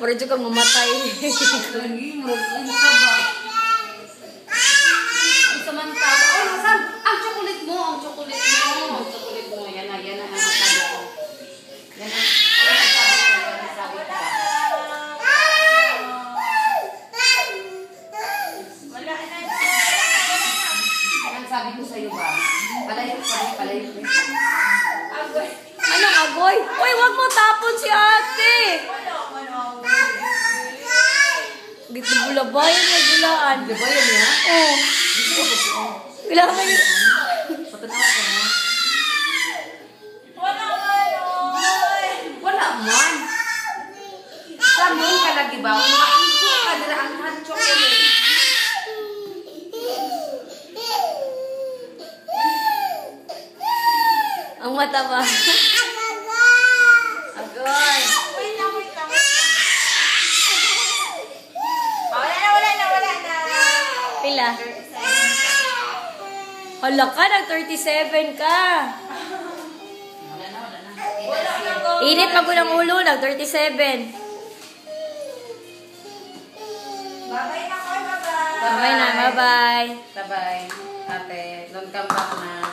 para dyan kang mamatay. Lagi, maragin ka ba? Samantala. Oh, nasan? Ang chocolate mo, ang chocolate mo. Ang chocolate mo. Yan na ang sabi ko. Yan ang sabi ko. Yan sabi ko sa'yo ba? Palayo. Agoy. Anong agoy? Uy, wag mo tapon si ate. Gito bulabayan na gulaan. Bulabayan niya? Oo. Kailangan yun. Patanaw ko na. Wala man. Sabihin ka lagi ba? Maiko ka dira ang hot chocolate. Ang mata ba? Agoy. Wait lang. Wala na. Pila? Hala ka, nag-37 ka. Wala na. Init pa ng ulo, nag-37. Bye-bye na ko, bye-bye. Bye na, bye-bye. Bye-bye. Ate, don't come back na.